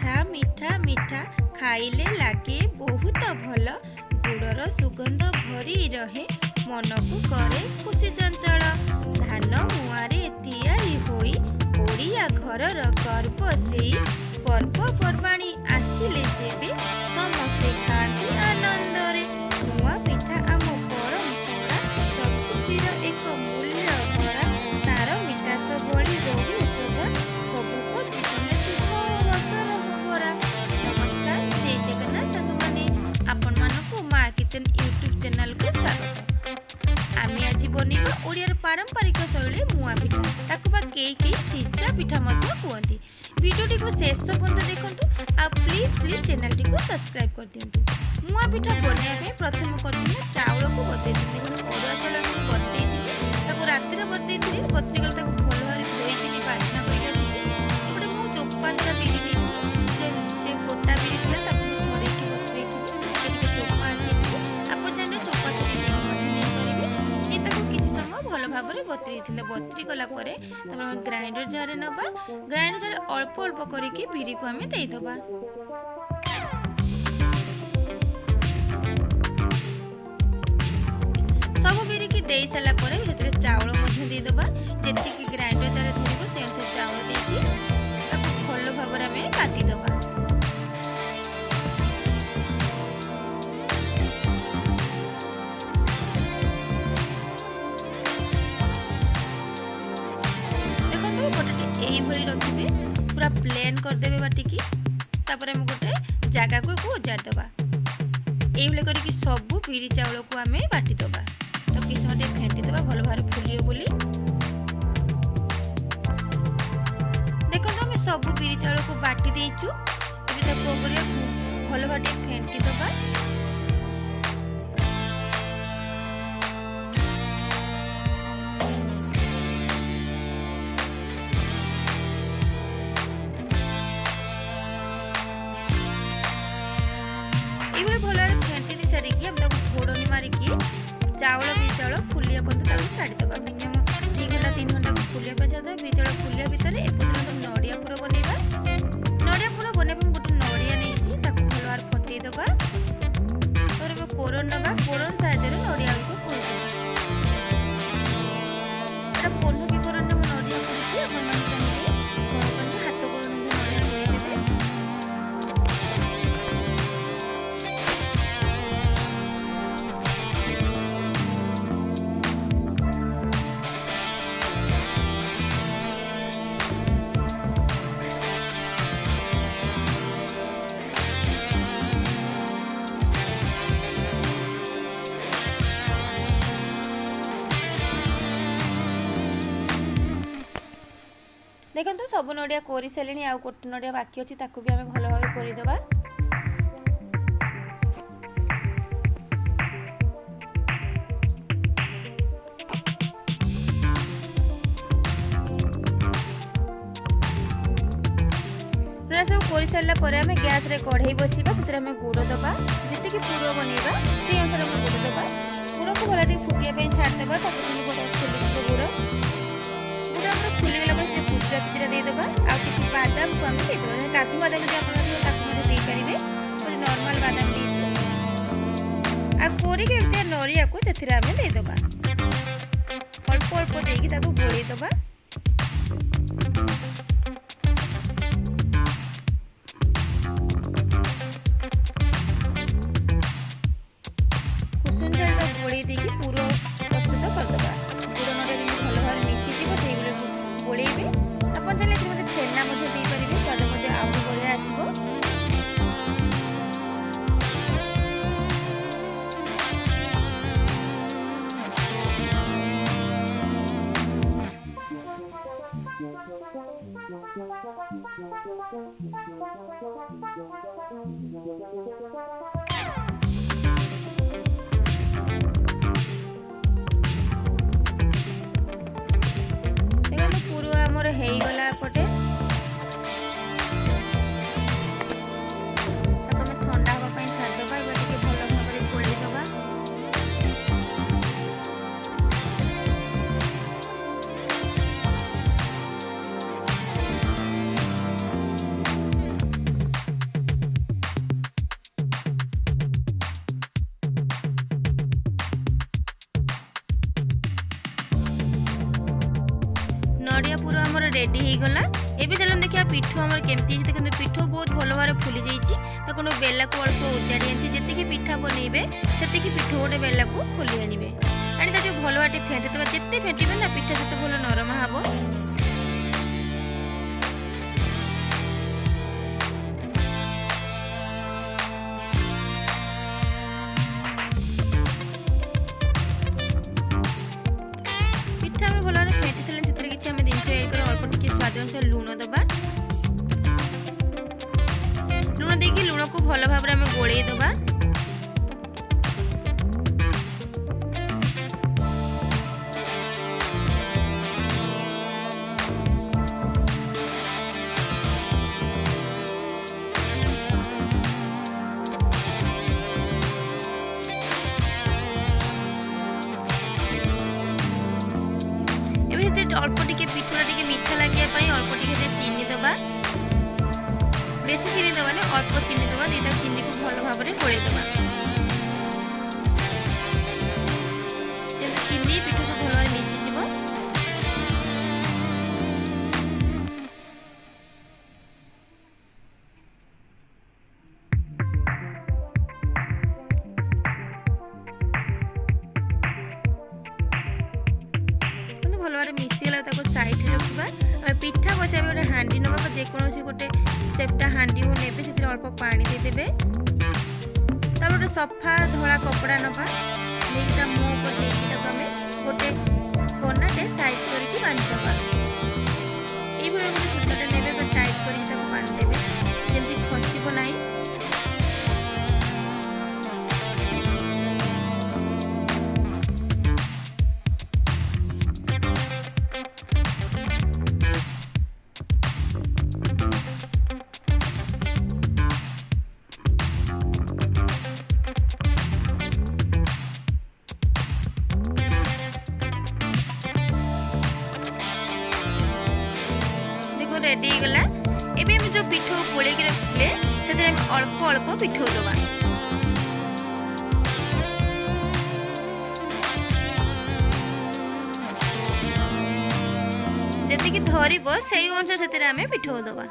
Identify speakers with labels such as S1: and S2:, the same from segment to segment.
S1: ମିଠା ମିଠା ମିଠା ଖାଇଲେ ଲାଗେ ବହୁତ ଭଲ। ଗୁଡ଼ର ସୁଗନ୍ଧ ଭରି ରହେ, ମନକୁ କରେ ଖୁସି ଚଞ୍ଚଳ। ଧାନ ମୁଆଁରେ ତିଆରି ହୋଇ ଓଡ଼ିଆ ଘରର ଗର୍ବ ସେଇ। ପର୍ବପର୍ବାଣୀ ଆସିଲେ ଯେବେ ସମସ୍ତେ ଖାଆନ୍ତି ଆନନ୍ଦରେ। ମୁଆଁ ପିଠା ଆମ ପରମ୍ପରା, ସଂସ୍କୃତିର ଏକ ମୂଲ୍ୟ ଭରା। ତାର ମିଠାସ ଭଳି ରହୁ ସଦା, ସବୁକ ଜୀବନରେ ସୁଖ ଓ ରସର ଭରା। ନମସ୍କାର, ଜୟ ଜଗନ୍ନାଥ ସାଙ୍ଗମାନେ। ଆପଣମାନଙ୍କୁ ମା କିଚେନ୍ ୟୁଟ୍ୟୁବ୍ ଚ୍ୟାନେଲକୁ ସ୍ୱାଗତ। ଆମେ ଆଜି ବନେଇବା ଓଡ଼ିଆର ପାରମ୍ପରିକ ଶୈଳୀ ମୁଆଁ ପିଠା। ତାକୁ ବା କେହି ସିଝା ପିଠା ମଧ୍ୟ କୁହନ୍ତି। ଭିଡ଼ିଓଟିକୁ ଶେଷ ପର୍ଯ୍ୟନ୍ତ ଦେଖନ୍ତୁ ଆଉ ପ୍ଲିଜ୍ ଚ୍ୟାନେଲଟିକୁ ସବସ୍କ୍ରାଇବ୍ କରିଦିଅନ୍ତୁ। ମୁଆଁ ପିଠା ବନେଇବା ପାଇଁ ପ୍ରଥମେ କରିଥିଲି ଚାଉଳକୁ ବତୁରେଇଥିଲି। ଅରୁଆ ଚାଉଳକୁ ବତୁରେଇଥିଲି, ତାକୁ ରାତିରେ ବତୁରେଇଥିଲି। ବତୁରେଇଗଲେ ତାକୁ ଭଲ ଭାବରେ ଧୋଇକିନି ବାସ୍ନା କରିକି ରଖିଛି। ସେପଟେ ମୁଁ ଚୋପା ଛଡ଼ା ବିରି ନେଇଥିଲି, ଯେ ଗୋଟା ବିରି ଥିଲା ତାକୁ ମୁଁ ଛଡ଼େଇକି ବତୁରେଇଥିଲି। ଟିକେ ଚୋପା ଅଛି, ଆପଣ ଚାହିଁଲେ ଚୋପା ଛଡ଼େଇକି ମଧ୍ୟ ନେଇପାରିବେ। ତାକୁ କିଛି ସମୟ ଭଲ ଭାବରେ ବତୁରେଇଥିଲେ। ବତୁରି ଗଲା ପରେ ତାପରେ ଆମେ ଗ୍ରାଇଣ୍ଡର ଜାରରେ ନେବା। ଗ୍ରାଇଣ୍ଡର ଜାରରେ ଅଳ୍ପ ଅଳ୍ପ କରିକି ବିରିକୁ ଆମେ ଦେଇଦେବା। ସବୁ ବିରିକି ଦେଇ ସାରିଲା ପରେ ସେଥିରେ ଚାଉଳ ମଧ୍ୟ ଦେଇଦେବା। ଯେତିକି ଗ୍ରାଇଣ୍ଡର ଜାରରେ ଧରିବ ସେ ଅନୁସାରେ ଚାଉଳ ଦେଇକି ତାକୁ ଭଲ ଭାବରେ ଆମେ କାଟିଦେବା। এইভাবে রখিবে, পুরা প্লেন করদেবে বাটিকি। তারপরে আমি গোটে জায়গাকে ওজাড়ি দেবা। এইভাবে করিকি সবু বিরি চাউলକୁ আমি বাটি দেবা। তো কিছু সময় টিকে ফেন্টি দেবা ভালো ভাবে ফুলিব বলি। দেখুন আমি সবু বিরি চাউলକୁ বাটি দেইছু। এবে তাକୁ করিয়া ভালো ভাবে ফেন্টি দেবা। এইভাবে ভালো ফেন্টি দিয়ে সারিকি আমি তাকে ঘোড়নি মারিকি চাউল বিরি চাউল ফুলিয়া পর্যন্ত তাকে ছাড়িদেবা। মিনিমম 2 ঘন্টা 3 ঘন্টা ফুলিয়া ପାଇଁ ଛାଡ଼ିଦେବା। ବିରି ଚାଉଳ ଫୁଲିବା ଭିତରେ ଏପର୍ଯ୍ୟନ୍ତ ନଡ଼ିଆ ପୁର ବନେଇବା। ନଡ଼ିଆ ପୁର ବନେଇବା ପାଇଁ ଗୋଟେ ନଡ଼ିଆ ନେଇଛି, ତାକୁ ଭଲ ଭାବରେ ଫଟେଇ ଦେବା। ତାପରେ ଆମେ କୋରନ୍ ନେବା, କୋରନ୍ ସାହାଯ୍ୟରେ ନଡ଼ିଆ ଆଳୁକୁ କୋରିଦେବା। ଏଇଟା ପୋଲକି କୋରନ୍ରେ ମୁଁ ନଡ଼ିଆ କୋରିଛି। ଆପଣମାନେ ଚାହିଁଲେ କ'ଣ କରିବେ ହାତ କୋରନ୍ ମଧ୍ୟ ନଡ଼ିଆ କୋରିଦେବେ। ଦେଖନ୍ତୁ ସବୁ ନଡ଼ିଆ କୋରି ସାରିଲେଣି, ଆଉ ଗୋଟେ ନଡ଼ିଆ ବାକି ଅଛି, ତାକୁ ବି ଆମେ ଭଲ ଭାବରେ କୋରିଦେବା। ଏଗୁଡ଼ା ସବୁ କୋରି ସାରିଲା ପରେ ଆମେ ଗ୍ୟାସରେ କଢ଼େଇ ବସିବା। ସେଥିରେ ଆମେ ଗୁଡ଼ ଦେବା। ଯେତିକି ପୁର ବନେଇବା ସେଇ ଅନୁସାରେ ଆମେ ଗୁଡ଼ ଦେବା। ଗୁଡ଼କୁ ଭଲ ଟିକେ ଫୁଟିବା ପାଇଁ ଛାଡ଼ିଦେବା। ତାକୁ ଫୁଲିଯିବ ଗୁଡ଼। ଗୁଡ଼ ଆମର ଫୁଲିଗଲା ପରେ ସେଥିରେ ଗୁଜୁରାତି ଦିଟା ଦେଇଦେବା। ଆଉ କିଛି ବାଦାମକୁ ଆମେ ଦେଇଦେବା। କାଜୁ ବାଦାମ ଯଦି ଆପଣ ଥିବ ତାକୁ ମଧ୍ୟ ଦେଇପାରିବେ। ଗୋଟେ ନର୍ମାଲ ବାଦାମ ଦେଇଛୁ। ଆଉ କୋରିକି ରଖିଥିବା ନଡ଼ିଆକୁ ସେଥିରେ ଆମେ ଦେଇଦେବା। ଅଳ୍ପ ଅଳ୍ପ ଦେଇକି ତାକୁ ଗୋଳେଇ ଦେବା। ଗୋଳେଇ ଦେଇକି ପୁର ପ୍ରସ୍ତୁତ କରିଦେବା। ଗୁଡ଼ ନଡ଼ିଆ ଯେମିତି ଭଲ ଭାବରେ ମିଶିଯିବ ସେଇଭଳି ଗୋଳେଇବେ। ଆପଣ ଚାହିଁଲେ ଏଥିରେ ମଧ୍ୟ ଛେନା ମଧ୍ୟ ଦେଇପାରିବେ, ସ୍ୱାଦ ମଧ୍ୟ ଆହୁରି ବଢ଼ିଆ ଆସିବ। ପୁର ଆମର ହେଇଗଲା ଏପଟେ। ତାକୁ ଆମେ ଥଣ୍ଡା ହେବା ପାଇଁ ଛାଡ଼ିଦେବା। ଏବେ ଟିକେ ଭଲ ଭାବରେ ଗୋଳେଇ ଦେବା। पूरा आमर रेडी हो गला। एबे चलो देखिए पिठो आमर केमती देखते पिठो बहुत भल भाव फुली जाइए। बेला को अल्प उजाड़ी आनी जी पिठा बनइबे से पिठो गोटे बेला को खोली आने आनी जो भल बाटे फेंटी जिते फेंटे ना पिठा से भल नरम हम। भल भाव फेंटी सारे से किसी आम जिन अल्प टी स्वाद अनुसार लुण दबा। लुण देकी लुण को भल भाव में गोल दबा। अल्प टिके पिठा टिके मीठा लगे अल्प टिके चीनी दबा। बेसी चीनी दबा ना अल्प चीनी दबा। दीटा चीनी को भल भाव में गोल दबा। चीनी पिठा को भल भाव मिसी भल भाव मिसीगला साइड रखा। पिठा बसाइबे गोटे हांडी नवा जेकोसी गोटे चेप्टा हांडी को नेबे से अल्प पानी देदेबे। तब गोटे सफा धला कपड़ा नवा नहीं मुँह पर देमें गोटे कनाटे साइज करके बांधिदबा। ये गोटे सूताटे ने टाइट करके बांधिदेवे जमी खसब ना। रेडी गला। एबे हम जो पिठो गोले के रखिले से अल्प अल्प पिठो दबा। जति कि धरिबो सेही अनुसार से आमे पिठो दबा।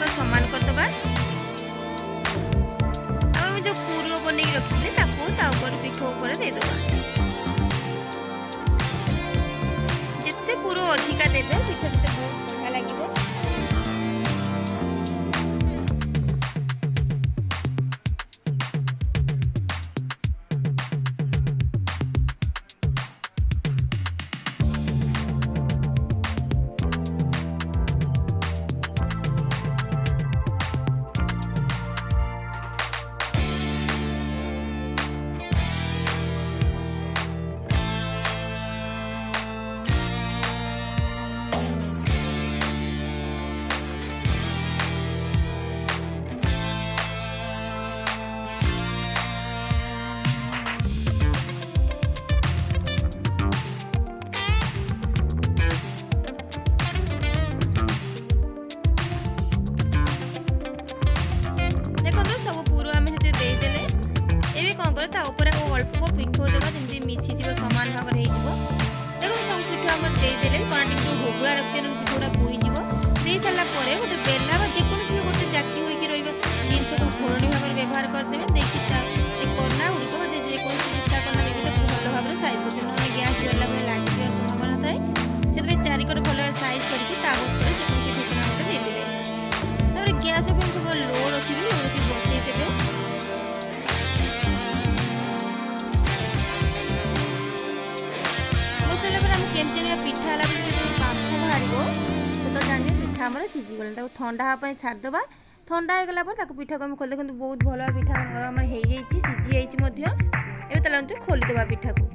S1: सामान करदबा। अब जो पूरी बन रखी पिठो देदबा। जिते पूरा अधिका देवे पिठा से बहुत बढ़िया लगे। होगुड़ा रखते पिठोटा बोईज दे सारापर गोटे बेला जेकोसी गोटे जाकी होकर जिनस को घोरणी भाव में व्यवहार करदे देखिए से कना गुड़िक जेकोसी सूता कना देखिए भल भाव में साइज करते ना गैस जला लगे संभावना थाए से चारिकट भल साइज करके जेकोसी ठिकाना गोटे देदेवे। तापर गैस फ्लेम सब लो रखिए लो रखी बसईदेवे। बसैला केमती जाना पिठा है बाफ बाहर से तो जानवे पिठा आम सीझीगला। ठंडा हाँपाई छाड़देवा। ठंडा हो गला पिठा को आम खोल देखते बहुत भल पिठा नरम हो सीझी जाइए। खोलीदेवा पिठा को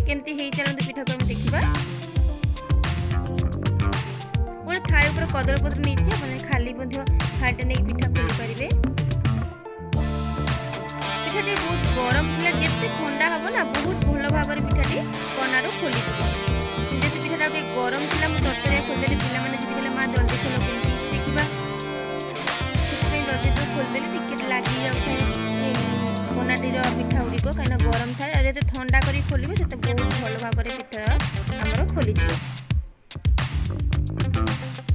S1: केमती चलते पिठा को देखा। गोटे थाली पर कदली पत्र नहीं खाली थालीटे नहीं पिठा खोली पारे। पिठा ପିଠାଟି ବହୁତ ଗରମ ଥିଲା, ଯେତେ ଥଣ୍ଡା ହେବ ନା ବହୁତ ଭଲ ଭାବରେ ପିଠାଟି କନାରୁ ଖୋଲିଯିବ। ଯେହେତୁ ପିଠାଟା ଟିକେ ଗରମ ଥିଲା ମୁଁ ତରତରିଆ ଖୋଲିଦେଲି। ପିଲାମାନେ ଯଦି କହିଲେ ମା ଜଲ୍ଦି ଖୋଲ କେମିତି ଦେଖିବା, ସେଥିପାଇଁ ଜଲ୍ଦି ତ ଖୋଲିଦେଲି। ଟିକେ ଲାଗି ଯାଉଥାଏ କନାଟିର ପିଠା ଗୁଡ଼ିକ କାହିଁକିନା ଗରମ ଥାଏ, ଆଉ ଯେତେ ଥଣ୍ଡା କରି ଖୋଲିବ ସେତେ ବହୁତ ଭଲ ଭାବରେ ପିଠା ଆମର ଖୋଲିଯିବ।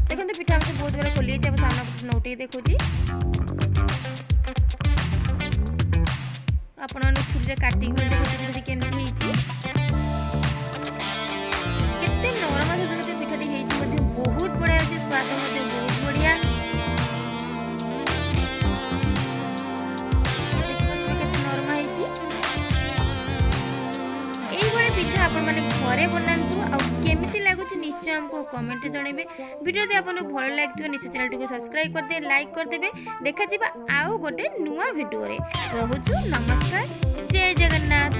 S1: ଦେଖନ୍ତୁ ପିଠା ଆମର ବହୁତ ଭଲ ଖୋଲି ଯାଇଛି। ଆମ ସାମ୍ନା ପଟୁ ନଉଟେଇ ଦେଖୁଛି। ଆପଣମାନେ ଛୁରୀରେ କାଟିକି ଦେଖୁଛନ୍ତି କେମିତି ହେଇଛି, କେତେ ନରମ ସହିତ ପିଠାଟି ହେଇଛି ମଧ୍ୟ ବହୁତ ବଢ଼ିଆ ଅଛି। ସ୍ୱାଦ ମଧ୍ୟ ବହୁତ ବଢ଼ିଆ। କେତେ ନରମ ହେଇଛି। এইভাবে পিঠা আপনার ঘরে বনাতু আর কেমিতি লাগুଛି নিশ্চয় আমাকে কমেন্টে জনাইবে। ভিডিও যদি আপনার ভালো লাগিথিব নিশ্চয় চ্যানেলটিকে সবসক্রাইব করদে, লাইক করদেবে। দেখা যাবে আউ গোটে নূয়া ভিডিওরে। রহুଛୁ নমস্কার, জয় জগন্নাথ।